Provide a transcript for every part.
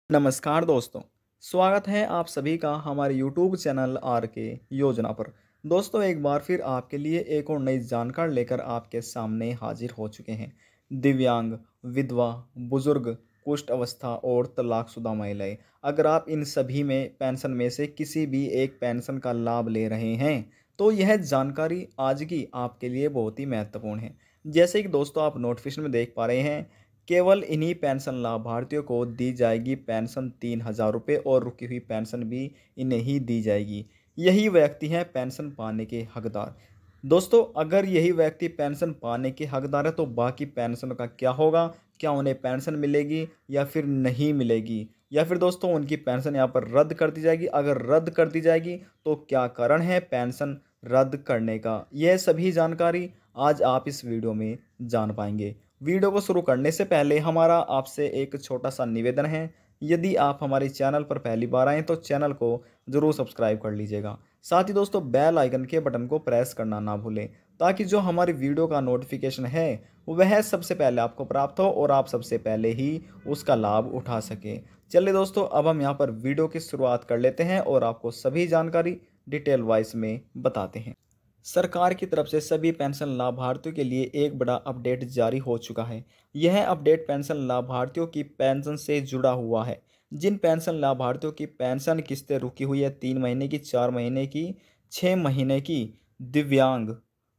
नमस्कार दोस्तों, स्वागत है आप सभी का हमारे यूट्यूब चैनल आर के योजना पर। दोस्तों एक बार फिर आपके लिए एक और नई जानकारी लेकर आपके सामने हाजिर हो चुके हैं। दिव्यांग, विधवा, बुजुर्ग, कुष्ठ अवस्था और तलाकशुदा महिलाएं, अगर आप इन सभी में पेंशन में से किसी भी एक पेंशन का लाभ ले रहे हैं तो यह जानकारी आज की आपके लिए बहुत ही महत्वपूर्ण है। जैसे कि दोस्तों आप नोटिफिकेशन में देख पा रहे हैं, केवल इन्हीं पेंशन लाभार्थियों को दी जाएगी पेंशन 3,000 रुपये और रुकी हुई पेंशन भी इन्हें ही दी जाएगी। यही व्यक्ति हैं पेंशन पाने के हकदार। दोस्तों अगर यही व्यक्ति पेंशन पाने के हकदार है तो बाकी पेंशन का क्या होगा? क्या उन्हें पेंशन मिलेगी या फिर नहीं मिलेगी? या फिर दोस्तों उनकी पेंशन यहाँ पर रद्द कर दी जाएगी? अगर रद्द कर दी जाएगी तो क्या कारण है पेंशन रद्द करने का? यह सभी जानकारी आज आप इस वीडियो में जान पाएंगे। वीडियो को शुरू करने से पहले हमारा आपसे एक छोटा सा निवेदन है। यदि आप हमारे चैनल पर पहली बार आएँ तो चैनल को ज़रूर सब्सक्राइब कर लीजिएगा। साथ ही दोस्तों बेल आइकन के बटन को प्रेस करना ना भूलें, ताकि जो हमारी वीडियो का नोटिफिकेशन है वह सबसे पहले आपको प्राप्त हो और आप सबसे पहले ही उसका लाभ उठा सकें। चलिए दोस्तों अब हम यहाँ पर वीडियो की शुरुआत कर लेते हैं और आपको सभी जानकारी डिटेल वाइज में बताते हैं। सरकार की तरफ से सभी पेंशन लाभार्थियों के लिए एक बड़ा अपडेट जारी हो चुका है। यह अपडेट पेंशन लाभार्थियों की पेंशन से जुड़ा हुआ है। जिन पेंशन लाभार्थियों की पेंशन किस्तें रुकी हुई है 3 महीने की, 4 महीने की, 6 महीने की, दिव्यांग,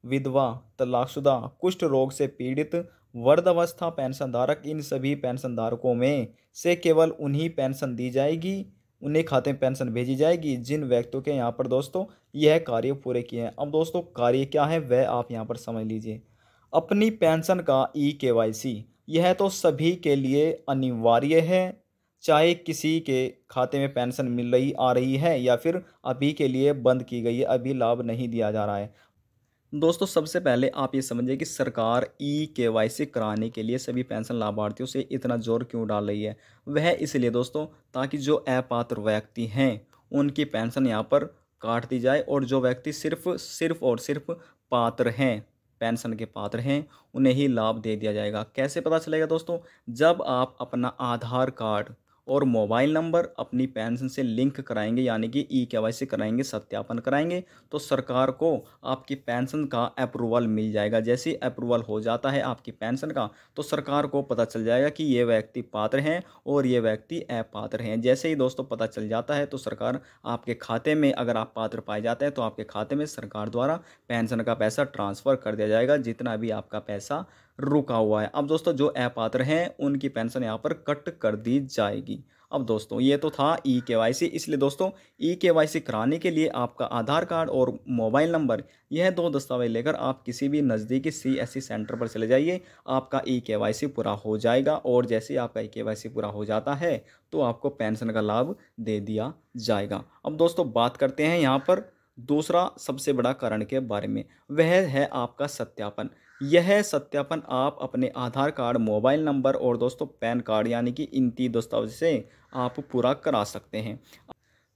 विधवा, तलाकशुदा, कुष्ठ रोग से पीड़ित, वृद्धावस्था पेंशनधारक, इन सभी पेंशनधारकों में से केवल उन्हीं पेंशन दी जाएगी, उन्हें खाते में पेंशन भेजी जाएगी जिन व्यक्तियों के यहाँ पर दोस्तों यह कार्य पूरे किए हैं। अब दोस्तों कार्य क्या है वह आप यहाँ पर समझ लीजिए। अपनी पेंशन का ई-केवाईसी, यह तो सभी के लिए अनिवार्य है, चाहे किसी के खाते में पेंशन मिल रही आ रही है या फिर अभी के लिए बंद की गई है, अभी लाभ नहीं दिया जा रहा है। दोस्तों सबसे पहले आप ये समझिए कि सरकार ई-केवाईसी कराने के लिए सभी पेंशन लाभार्थियों से इतना जोर क्यों डाल रही है? वह इसलिए दोस्तों ताकि जो अपात्र व्यक्ति हैं उनकी पेंशन यहाँ पर काट दी जाए और जो व्यक्ति सिर्फ सिर्फ और सिर्फ पात्र हैं, पेंशन के पात्र हैं, उन्हें ही लाभ दे दिया जाएगा। कैसे पता चलेगा दोस्तों? जब आप अपना आधार कार्ड और मोबाइल नंबर अपनी पेंशन से लिंक कराएंगे, यानी कि ई-केवाईसी कराएंगे, सत्यापन कराएंगे, तो सरकार को आपकी पेंशन का अप्रूवल मिल जाएगा। जैसे ही अप्रूवल हो जाता है आपकी पेंशन का तो सरकार को पता चल जाएगा कि ये व्यक्ति पात्र हैं और ये व्यक्ति अपात्र हैं। जैसे ही दोस्तों पता चल जाता है तो सरकार आपके खाते में, अगर आप पात्र पाए जाते हैं तो आपके खाते में सरकार द्वारा पेंशन का पैसा ट्रांसफ़र कर दिया जाएगा, जितना भी आपका पैसा रुका हुआ है। अब दोस्तों जो अपात्र हैं उनकी पेंशन यहाँ पर कट कर दी जाएगी। अब दोस्तों ये तो था ई-केवाईसी, इसलिए दोस्तों ई-केवाईसी कराने के लिए आपका आधार कार्ड और मोबाइल नंबर, यह 2 दस्तावेज लेकर आप किसी भी नज़दीकी सीएससी सेंटर पर चले जाइए। आपका ई-केवाईसी पूरा हो जाएगा और जैसे ही आपका ई-केवाईसी पूरा हो जाता है तो आपको पेंशन का लाभ दे दिया जाएगा। अब दोस्तों बात करते हैं यहाँ पर दूसरा सबसे बड़ा कारण के बारे में, वह है आपका सत्यापन। यह सत्यापन आप अपने आधार कार्ड, मोबाइल नंबर और दोस्तों पैन कार्ड, यानी कि इन 3 दस्तावेज से आप पूरा करा सकते हैं।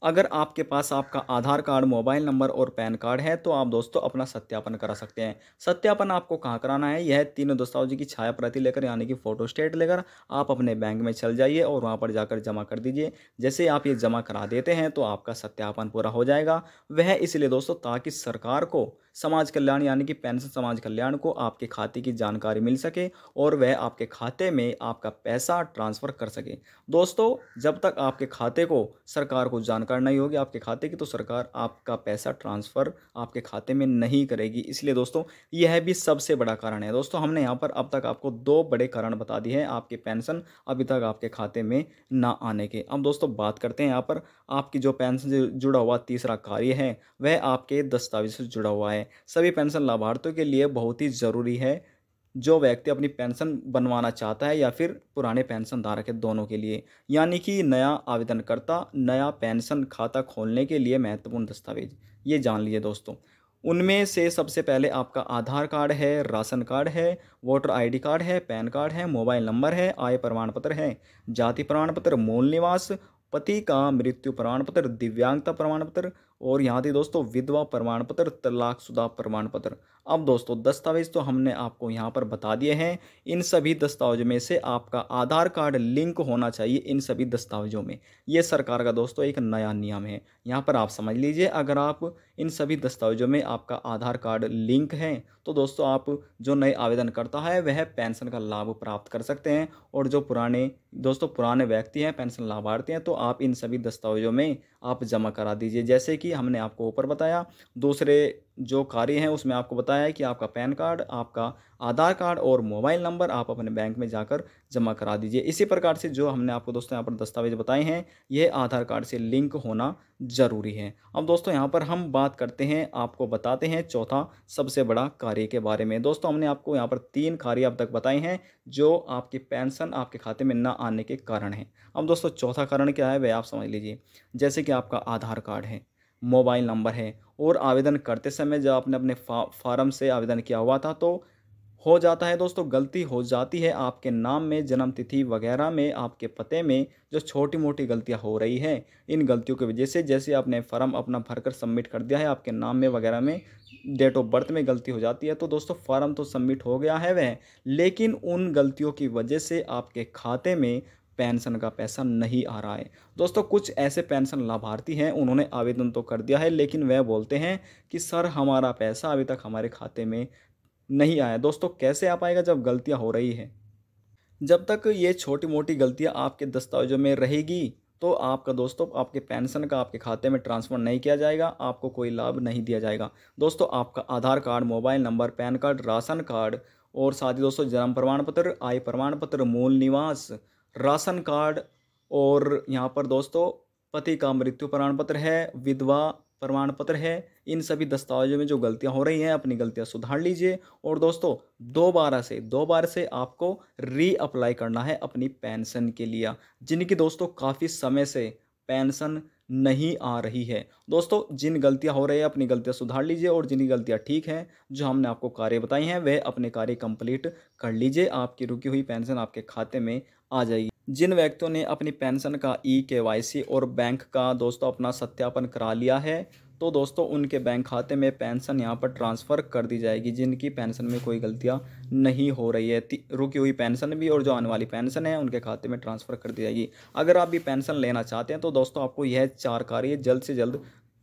अगर आपके पास आपका आधार कार्ड, मोबाइल नंबर और पैन कार्ड है तो आप दोस्तों अपना सत्यापन करा सकते हैं। सत्यापन आपको कहाँ कराना है? यह तीनों दस्तावेजों की छाया प्रति लेकर, यानी कि फ़ोटोस्टेट लेकर आप अपने बैंक में चल जाइए और वहाँ पर जाकर जमा कर दीजिए। जैसे आप ये जमा करा देते हैं तो आपका सत्यापन पूरा हो जाएगा। वह इसलिए दोस्तों ताकि सरकार को समाज कल्याण, यानी कि पेंशन समाज कल्याण को आपके खाते की जानकारी मिल सके और वह आपके खाते में आपका पैसा ट्रांसफ़र कर सके। दोस्तों जब तक आपके खाते को सरकार को जानकारी नहीं होगी आपके खाते की, तो सरकार आपका पैसा ट्रांसफ़र आपके खाते में नहीं करेगी। इसलिए दोस्तों यह भी सबसे बड़ा कारण है। दोस्तों हमने यहाँ पर अब तक आपको 2 बड़े कारण बता दिए हैं आपकी पेंशन अभी तक आपके खाते में ना आने के। अब दोस्तों बात करते हैं यहाँ पर आपकी जो पेंशन से जुड़ा हुआ तीसरा कार्य है, वह आपके दस्तावेज से जुड़ा हुआ है। सभी पेंशन लाभार्थियों के लिए बहुत ही ज़रूरी है। जो व्यक्ति अपनी पेंशन बनवाना चाहता है या फिर पुराने पेंशन धारक है, दोनों के लिए, यानी कि नया आवेदनकर्ता नया पेंशन खाता खोलने के लिए महत्वपूर्ण दस्तावेज ये जान लीजिए दोस्तों। उनमें से सबसे पहले आपका आधार कार्ड है, राशन कार्ड है, वोटर आईडी कार्ड है, पैन कार्ड है, मोबाइल नंबर है, आय प्रमाण पत्र है, जाति प्रमाण पत्र, मूल निवास, पति का मृत्यु प्रमाण पत्र, दिव्यांगता प्रमाण पत्र और यहाँ थी दोस्तों विधवा प्रमाण पत्र, तलाकशुदा प्रमाण पत्र। अब दोस्तों दस्तावेज़ तो हमने आपको यहाँ पर बता दिए हैं। इन सभी दस्तावेज़ों में से आपका आधार कार्ड लिंक होना चाहिए इन सभी दस्तावेज़ों में। ये सरकार का दोस्तों एक नया नियम है। यहाँ पर आप समझ लीजिए, अगर आप इन सभी दस्तावेज़ों में आपका आधार कार्ड लिंक है तो दोस्तों आप जो नए आवेदन करता है वह पेंशन का लाभ प्राप्त कर सकते हैं। और जो पुराने व्यक्ति हैं, पेंशन लाभार्थी हैं, तो आप इन सभी दस्तावेज़ों में आप जमा करा दीजिए। जैसे कि हमने आपको ऊपर बताया, दूसरे जो कार्य हैं उसमें आपको बताया है कि आपका पैन कार्ड, आपका आधार कार्ड और मोबाइल नंबर आप अपने बैंक में जाकर जमा करा दीजिए। इसी प्रकार से जो हमने आपको दोस्तों यहाँ पर दस्तावेज़ बताए हैं, ये आधार कार्ड से लिंक होना ज़रूरी है। अब दोस्तों यहाँ पर हम बात करते हैं, आपको बताते हैं चौथा सबसे बड़ा कार्य के बारे में। दोस्तों हमने आपको यहाँ पर 3 कार्य अब तक बताए हैं जो आपकी पेंशन आपके खाते में ना आने के कारण हैं। अब दोस्तों चौथा कारण क्या है वह आप समझ लीजिए। जैसे कि आपका आधार कार्ड है, मोबाइल नंबर है और आवेदन करते समय जब आपने अपने फार्म से आवेदन किया हुआ था तो हो जाता है दोस्तों, गलती हो जाती है आपके नाम में, जन्म तिथि वगैरह में, आपके पते में जो छोटी मोटी गलतियां हो रही हैं, इन गलतियों की वजह से जैसे आपने फार्म अपना भरकर सबमिट कर दिया है, आपके नाम में वगैरह में डेट ऑफ बर्थ में गलती हो जाती है तो दोस्तों फार्म तो सबमिट हो गया है वह, लेकिन उन गलतियों की वजह से आपके खाते में पेंशन का पैसा नहीं आ रहा है। दोस्तों कुछ ऐसे पेंशन लाभार्थी हैं, उन्होंने आवेदन तो कर दिया है लेकिन वह बोलते हैं कि सर हमारा पैसा अभी तक हमारे खाते में नहीं आया। दोस्तों कैसे आ पाएगा जब गलतियां हो रही है? जब तक ये छोटी मोटी गलतियां आपके दस्तावेजों में रहेगी तो आपका दोस्तों आपके पेंशन का आपके खाते में ट्रांसफ़र नहीं किया जाएगा, आपको कोई लाभ नहीं दिया जाएगा। दोस्तों आपका Aadhaar card, mobile number, PAN card, ration card और साथ ही दोस्तों जन्म प्रमाण पत्र, आय प्रमाण पत्र, मूल निवास, राशन कार्ड और यहाँ पर दोस्तों पति का मृत्यु प्रमाण पत्र है, विधवा प्रमाण पत्र है। इन सभी दस्तावेजों में जो गलतियां हो रही हैं, अपनी गलतियां सुधार लीजिए। और दोस्तों दो बार से आपको रीअप्लाई करना है अपनी पेंशन के लिए, जिनकी दोस्तों काफ़ी समय से पेंशन नहीं आ रही है। दोस्तों जिन गलतियां हो रही है अपनी गलतियां सुधार लीजिए और जिनकी गलतियां ठीक हैं, जो हमने आपको कार्य बताई हैं, वह अपने कार्य कंप्लीट कर लीजिए। आपकी रुकी हुई पेंशन आपके खाते में आ जाएगी। जिन व्यक्तियों ने अपनी पेंशन का ई-केवाईसी और बैंक का दोस्तों अपना सत्यापन करा लिया है तो दोस्तों उनके बैंक खाते में पेंशन यहाँ पर ट्रांसफ़र कर दी जाएगी। जिनकी पेंशन में कोई गलतियाँ नहीं हो रही है, रुकी हुई पेंशन भी और जो आने वाली पेंशन है उनके खाते में ट्रांसफ़र कर दी जाएगी। अगर आप भी पेंशन लेना चाहते हैं तो दोस्तों आपको यह 4 कार्य जल्द से जल्द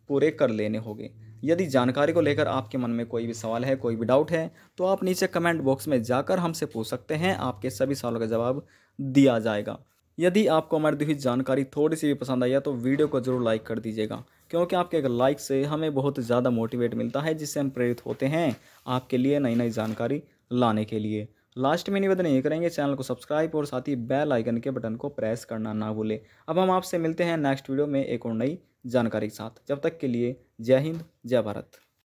पूरे कर लेने होंगे। यदि जानकारी को लेकर आपके मन में कोई भी सवाल है, कोई भी डाउट है, तो आप नीचे कमेंट बॉक्स में जाकर हमसे पूछ सकते हैं। आपके सभी सवालों का जवाब दिया जाएगा। यदि आपको हमारी दी हुई जानकारी थोड़ी सी भी पसंद आई है तो वीडियो को ज़रूर लाइक कर दीजिएगा, क्योंकि आपके एक लाइक से हमें बहुत ज़्यादा मोटिवेट मिलता है, जिससे हम प्रेरित होते हैं आपके लिए नई नई जानकारी लाने के लिए। लास्ट में निवेदन ये करेंगे, चैनल को सब्सक्राइब और साथ ही बेल आइकन के बटन को प्रेस करना ना भूलें। अब हम आपसे मिलते हैं नेक्स्ट वीडियो में एक और नई जानकारी के साथ। जब तक के लिए जय हिंद, जय भारत।